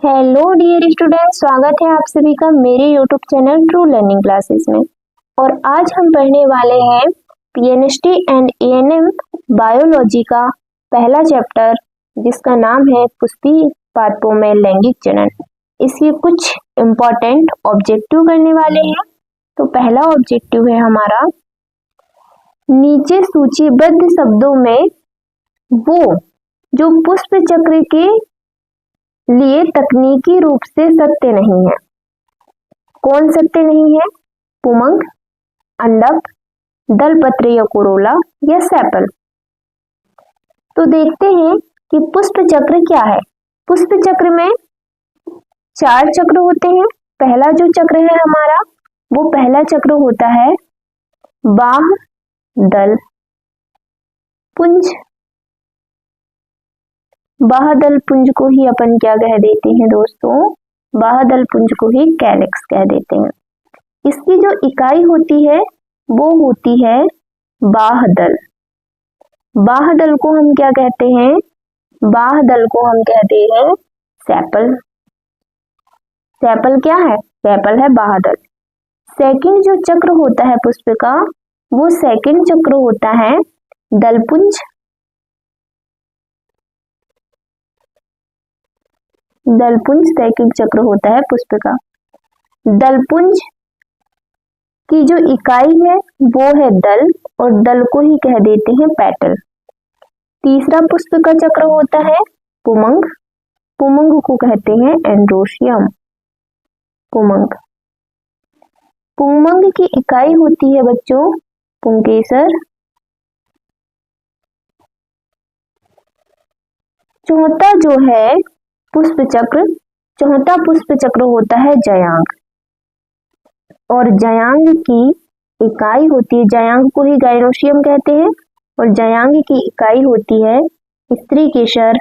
Hello dear student, स्वागत है आप सभी का मेरे YouTube channel true learning classes में। और आज हम पढ़ने वाले हैं पीएनएसटी एंड एएनएम बायोलॉजी का पहला चैप्टर, जिसका नाम है पुष्पी पादपों में लैंगिक जनन। इसके कुछ इम्पोर्टेंट ऑब्जेक्टिव करने वाले हैं। तो पहला ऑब्जेक्टिव है हमारा, नीचे सूचीबद्ध शब्दों में वो जो पुष्प चक्र के लिए तकनीकी रूप से सत्य नहीं है। कौन सत्य नहीं है? पुमंग, अंडक, दलपत्र या कोरोला या सेपल। तो देखते हैं कि पुष्प चक्र क्या है। पुष्प चक्र में 4 चक्र होते हैं। पहला जो चक्र है हमारा, वो पहला चक्र होता है बाह दल पुंज। बाह्यदल पुंज को ही अपन क्या कह देते हैं दोस्तों? बाह्यदल पुंज को ही कैलिक्स कह देते हैं। इसकी जो इकाई होती है वो होती है बाह्यदल। बाह्यदल को हम क्या कहते हैं? बाह्यदल को हम कहते हैं सेपल। सेपल क्या है? सेपल है बाह्यदल। सेकंड जो चक्र होता है पुष्प का, वो सेकंड चक्र होता है दलपुंज। दलपुंज सेकंड चक्र होता है पुष्प का। दलपुंज की जो इकाई है वो है दल, और दल को ही कह देते हैं पेटल। तीसरा पुष्प का चक्र होता है पुमंग। पुमंग को कहते हैं एंड्रोशियम। पुमंग पुमंग की इकाई होती है बच्चों पुंकेसर। चौथा जो है पुष्प चक्र, चौथा पुष्प चक्र होता है जयांग। और जयांग की इकाई होती है, जयांग को ही गायनोशियम कहते हैं, और जयांग की इकाई होती है स्त्री केसर,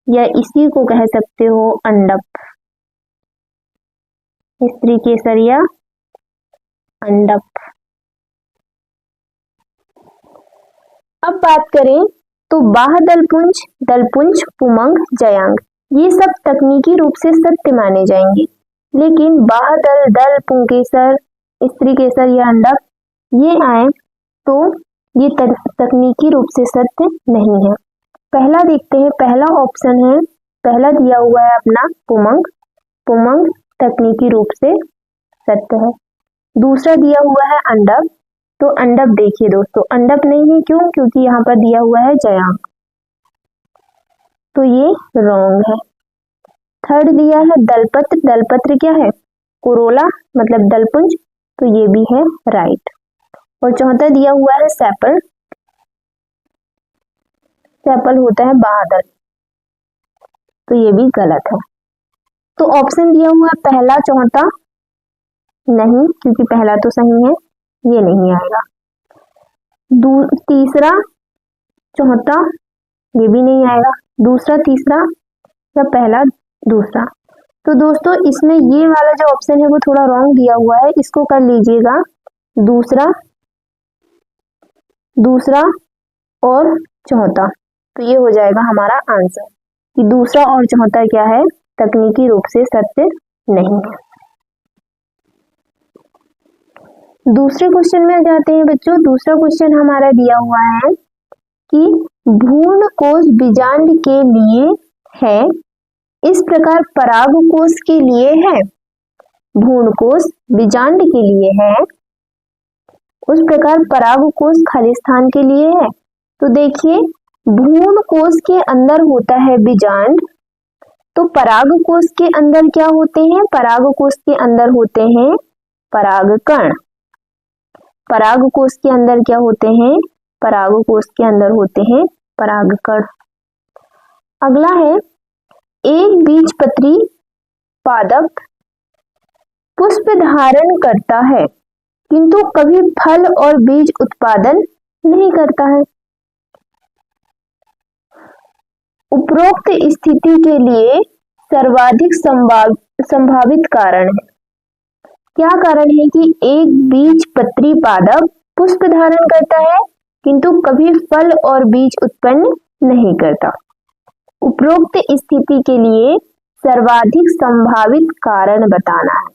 या इसी को कह सकते हो अंडक। स्त्री केसर या अंडक। अब बात करें तो बाह्यदलपुंज, दलपुंज, पुमंग, जयांग, ये सब तकनीकी रूप से सत्य माने जाएंगे। लेकिन बाह्यदल, दल, पुंकेसर, स्त्री केसर या अंडक ये आए तो ये तकनीकी रूप से सत्य नहीं है। पहला देखते हैं, पहला ऑप्शन है, पहला दिया हुआ है अपना पुमंग। पुमंग तकनीकी रूप से सत्य है। दूसरा दिया हुआ है अंडक। तो अंडक देखिए दोस्तों, अंडक नहीं है, क्यों? क्योंकि यहाँ पर दिया हुआ है जयांग, तो ये रॉन्ग है। थर्ड दिया है दलपत्र। दलपत्र क्या है? कोरोला, मतलब दलपुंज, तो ये भी है राइट। और चौथा दिया हुआ है सेपल। सेपल होता है बाह्यदल, तो ये भी गलत है। तो ऑप्शन दिया हुआ है पहला, चौथा नहीं, क्योंकि पहला तो सही है, ये नहीं आएगा। तीसरा, चौथा, ये भी नहीं आएगा। दूसरा, तीसरा या पहला, दूसरा। तो दोस्तों इसमें ये वाला जो ऑप्शन है वो थोड़ा रॉन्ग दिया हुआ है, इसको कर लीजिएगा दूसरा, दूसरा और चौथा। तो ये हो जाएगा हमारा आंसर कि दूसरा और चौथा क्या है? तकनीकी रूप से सत्य नहीं है। दूसरे क्वेश्चन में जाते हैं बच्चों। दूसरा क्वेश्चन हमारा दिया हुआ है कि भ्रूण कोश बीजांड के लिए है, इस प्रकार पराग कोश के लिए है। भ्रूण कोश बीजांड के लिए है, उस प्रकार पराग कोश खाली स्थान के लिए है। तो देखिए, भ्रूण कोश के अंदर होता है बीजांड, तो पराग कोश के अंदर क्या होते हैं? पराग कोश के अंदर होते हैं परागकण। पराग कोश के अंदर क्या होते हैं? पराग कोश के अंदर होते हैं परागकण। अगला है, एक बीजपत्री पादप पुष्प धारण करता है किंतु कभी फल और बीज उत्पादन नहीं करता है। उपरोक्त स्थिति के लिए सर्वाधिक संभावित कारण है। क्या कारण है कि एक बीजपत्री पादप पुष्प धारण करता है किंतु कभी फल और बीज उत्पन्न नहीं करता? उपरोक्त स्थिति के लिए सर्वाधिक संभावित कारण बताना है।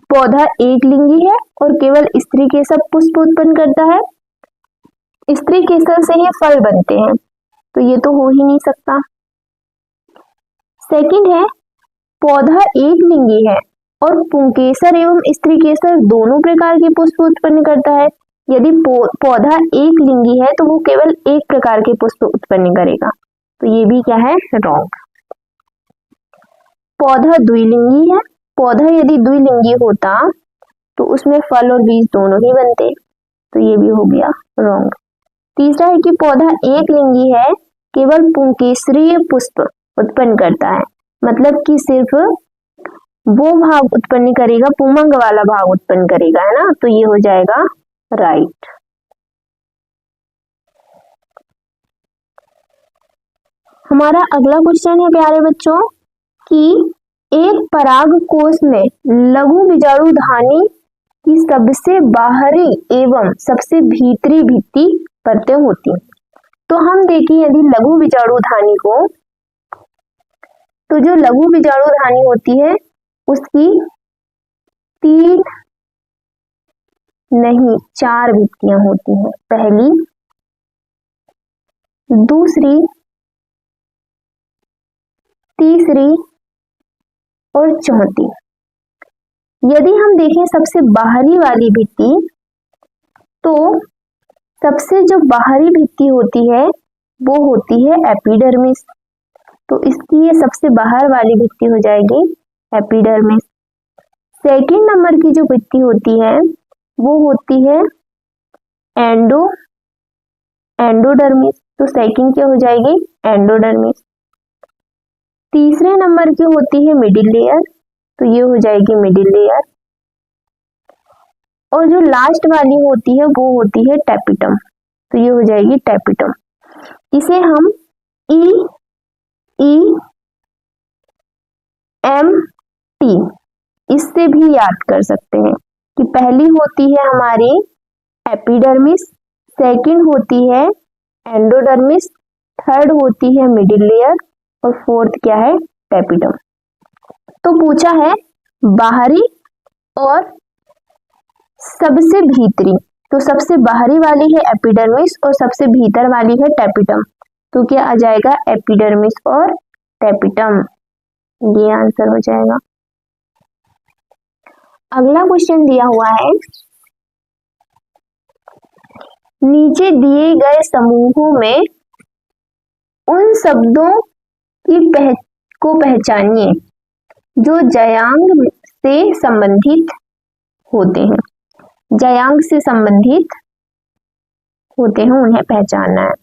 पौधा एक लिंगी है और केवल स्त्री केसर पुष्प उत्पन्न करता है। स्त्री केसर से ही फल बनते हैं, तो ये तो हो ही नहीं सकता। सेकंड है, पौधा एक लिंगी है और पुंकेसर एवं स्त्री केसर दोनों प्रकार के पुष्प उत्पन्न करता है। यदि पौधा एक लिंगी है तो वो केवल एक प्रकार के पुष्प उत्पन्न करेगा, तो ये भी क्या है, रॉन्ग। पौधा द्विलिंगी है, पौधा यदि द्विलिंगी होता तो उसमें फल और बीज दोनों ही बनते, तो ये भी हो गया रॉन्ग। तीसरा है कि पौधा एक लिंगी है, केवल पुंकेसरीय पुष्प उत्पन्न करता है, मतलब कि सिर्फ वो भाग उत्पन्न करेगा, पुमंग वाला भाग उत्पन्न करेगा, है ना, तो ये हो जाएगा राइट। हमारा अगला क्वेश्चन है प्यारे बच्चों कि एक पराग कोश में लघु बीजाणु धानी की सबसे बाहरी एवं सबसे भीतरी भित्ति परतें होती हैं। तो हम देखें यदि लघु बीजाणु धानी को, तो जो लघु बीजाणु धानी होती है उसकी 3 नहीं 4 भित्तियां होती हैं। पहली, दूसरी, तीसरी और चौथी। यदि हम देखें सबसे बाहरी वाली भित्ति, तो सबसे जो बाहरी भित्ति होती है वो होती है एपिडर्मिस, तो इसकी ये सबसे बाहर वाली भित्ति हो जाएगी एपिडर्मिस। सेकंड नंबर की जो भित्ति होती है वो होती है एंडोडर्मिस, तो सेकंड क्या हो जाएगी, एंडोडर्मिस। तीसरे नंबर की होती है मिडिल लेयर, तो ये हो जाएगी मिडिल लेयर। और जो लास्ट वाली होती है वो होती है टैपिटम, तो ये हो जाएगी टैपिटम। इसे हम EEMT इससे भी याद कर सकते हैं कि पहली होती है हमारी एपिडर्मिस, सेकंड होती है एंडोडर्मिस, थर्ड होती है मिडिल लेयर और फोर्थ क्या है, टैपिटम। तो पूछा है बाहरी और सबसे भीतरी, तो सबसे बाहरी वाली है एपिडर्मिस और सबसे भीतर वाली है टैपिटम, तो क्या आ जाएगा, एपिडर्मिस और टैपिटम, ये आंसर हो जाएगा। अगला क्वेश्चन दिया हुआ है, नीचे दिए गए समूहों में उन शब्दों को पहचानिए जो जयांग से संबंधित होते हैं। जयांग से संबंधित होते हैं, उन्हें पहचानना है।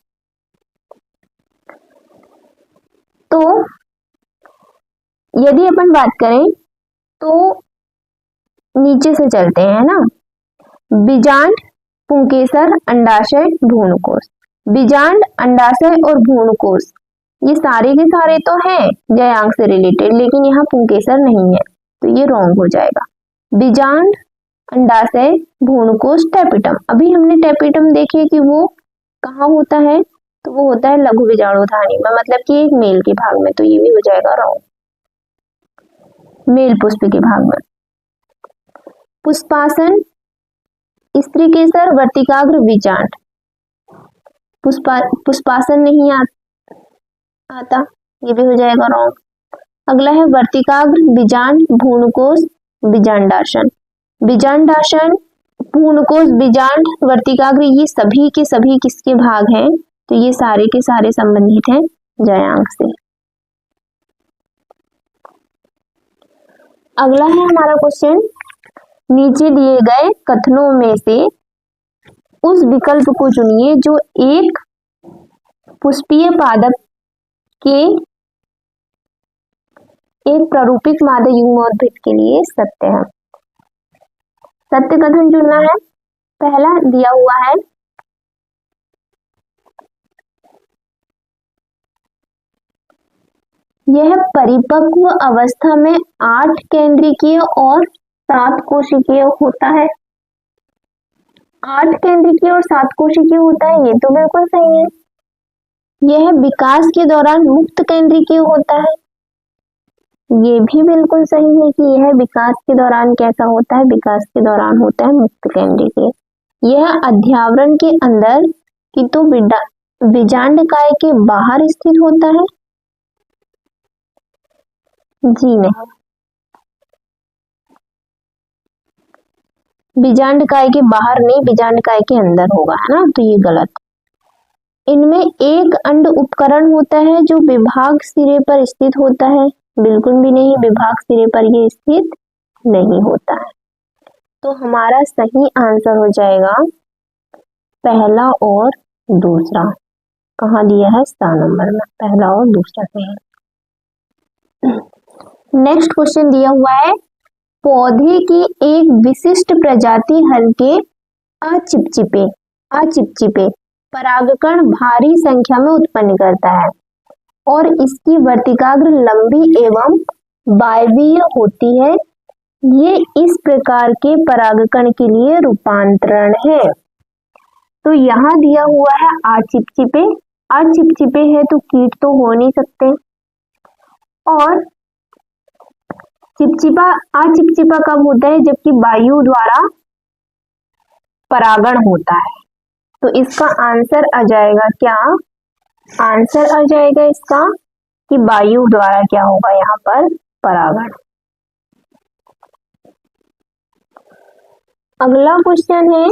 तो यदि अपन बात करें तो नीचे से चलते हैं ना, बीजांड, पुंकेसर, अंडाशय, भ्रूणकोश। बीजांड, अंडाशय और भ्रूणकोश ये सारे के सारे तो हैं जयांग से रिलेटेड, लेकिन यहाँ पुंकेसर नहीं है, तो ये रॉन्ग हो जाएगा। बीजांड, अंडाशय, भ्रूणकोश, टैपिटम। अभी हमने टैपिटम देखे कि वो कहाँ होता है, तो वो होता है लघु बीजाणुधानी में, मतलब कि एक मेल के भाग में, तो ये भी हो जाएगा रॉन्ग, मेल पुष्प के भाग में। पुष्पासन, स्त्री केसर, वर्तिकाग्र, बीजांड। पुष्पासन नहीं आता, ये भी हो जाएगा रॉन्ग। अगला है वर्तिकाग्र, बीजांड, भ्रूणकोश, बीजांडासन। बीजांडासन, भ्रूणकोश, बीजांड, वर्तिकाग्र ये सभी के सभी किसके भाग हैं, तो ये सारे के सारे संबंधित हैं जयांग से। अगला है हमारा क्वेश्चन, नीचे दिए गए कथनों में से उस विकल्प को चुनिए जो एक पुष्पीय पादप के एक प्रारूपिक मादा युग्मोद्भिद के लिए सत्य है। सत्य कथन चुनना है। पहला दिया हुआ है, यह परिपक्व अवस्था में 8 केंद्रीय और 7 कोशिकीय होता है। 8 केंद्रीय और 7 कोशिकीय होता है, ये तो बिल्कुल सही है। यह विकास के दौरान मुक्त केंद्रीय होता है। ये भी बिल्कुल सही है कि यह विकास के दौरान कैसा होता है, विकास के दौरान होता है मुक्त कैंडिकेय। यह अध्यावरण के अंदर किंतु बीजांडकाय के बाहर स्थित होता है? जी नहीं, बीजांडकाय के बाहर नहीं, बीजांडकाय के अंदर होगा, है ना, तो ये गलत। इनमें एक अंड उपकरण होता है जो विभाग सिरे पर स्थित होता है? बिल्कुल भी नहीं, विभाग सिरे पर ये स्थित नहीं होता है। तो हमारा सही आंसर हो जाएगा पहला और दूसरा। कहाँ दिया है? स्थान नंबर में पहला और दूसरा सही। नेक्स्ट क्वेश्चन दिया हुआ है, पौधे की एक विशिष्ट प्रजाति हल्के अचिपचिपे परागकण भारी संख्या में उत्पन्न करता है और इसकी वर्तिकाग्र लंबी एवं वायवीय होती है। ये इस प्रकार के परागकण के लिए रूपांतरण है। तो यहाँ दिया हुआ है अचिपचिपे, अचिपचिपे है तो कीट तो हो नहीं सकते, और अचिपचिपा कब होता है? जबकि वायु द्वारा परागण होता है। तो इसका आंसर आ जाएगा क्या? आंसर आ जाएगा इसका कि वायु द्वारा क्या होगा यहाँ पर? परागण। अगला क्वेश्चन है,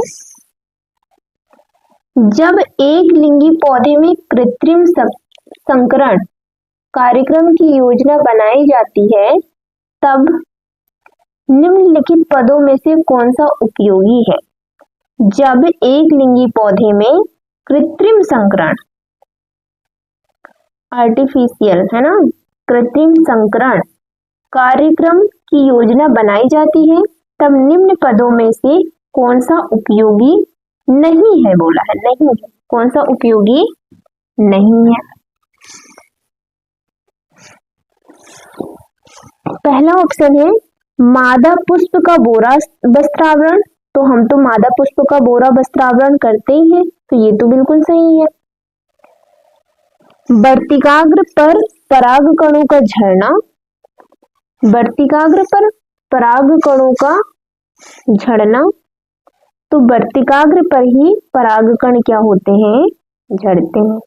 जब एक लिंगी पौधे में कृत्रिम संकरण कार्यक्रम की योजना बनाई जाती है तब निम्नलिखित पदों में से कौन सा उपयोगी है? जब एक लिंगी पौधे में कृत्रिम संकरण, आर्टिफिशियल, है ना, कृत्रिम संकरण कार्यक्रम की योजना बनाई जाती है तब निम्न पदों में से कौन सा उपयोगी नहीं है? बोला है नहीं है। कौन सा उपयोगी नहीं है? पहला ऑप्शन है मादा पुष्प का बोरा वस्त्रावरण। तो हम तो मादा पुष्प का बोरा वस्त्रावरण करते ही हैं, तो ये तो बिल्कुल सही है। वर्तिकाग्र पर परागकणों का झरना, वर्तिकाग्र पर परागकणों का झड़ना, तो वर्तिकाग्र पर ही परागकण क्या होते हैं? झड़ते हैं।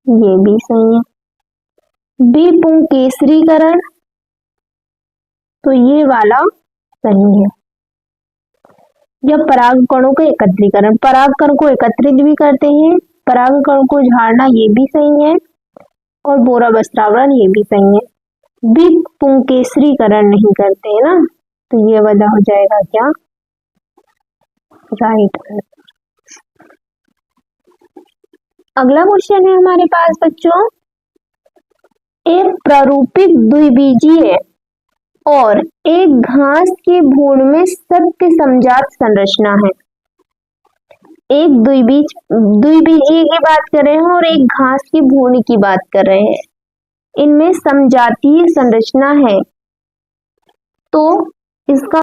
ये भी सही है। विपुंकेसरीकरण, तो ये वाला सही है। जब परागकणों का एकत्रीकरण, परागकण को एकत्रित भी करते हैं, परागकण को झाड़ना ये भी सही है, और बोरा वस्त्रावरण ये भी सही है। विपुंकेसरीकरण नहीं करते हैं ना, तो ये वाला हो जाएगा क्या? राइट। अगला क्वेश्चन है हमारे पास बच्चों, एक प्रारूपिक द्विबीजीय और एक घास के भ्रूण में सत्य समजात संरचना है। एक द्विबीजीय की बात कर रहे हैं और एक घास के भ्रूण की बात कर रहे हैं। इनमें समजातीय संरचना है, तो इसका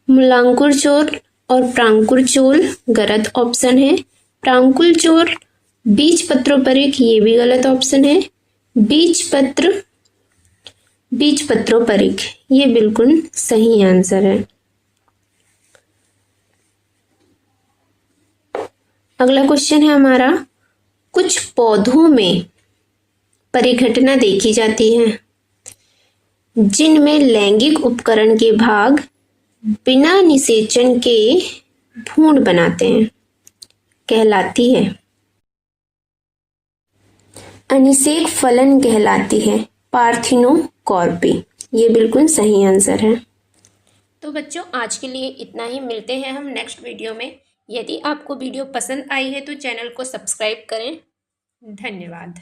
मूलांकुर चोल और प्रांकुर चोल गलत ऑप्शन है। प्रांकुर चोल बीज पत्रोपरिक, ये भी गलत ऑप्शन है। बीज पत्रोपरिक ये बिल्कुल सही आंसर है। अगला क्वेश्चन है हमारा, कुछ पौधों में परिघटना देखी जाती है जिनमें लैंगिक उपकरण के भाग बिना निषेचन के भ्रूण बनाते हैं, कहलाती है? अनिषेक फलन कहलाती है, पार्थिनोकॉर्पी। ये बिल्कुल सही आंसर है। तो बच्चों आज के लिए इतना ही, मिलते हैं हम नेक्स्ट वीडियो में। यदि आपको वीडियो पसंद आई है तो चैनल को सब्सक्राइब करें। धन्यवाद।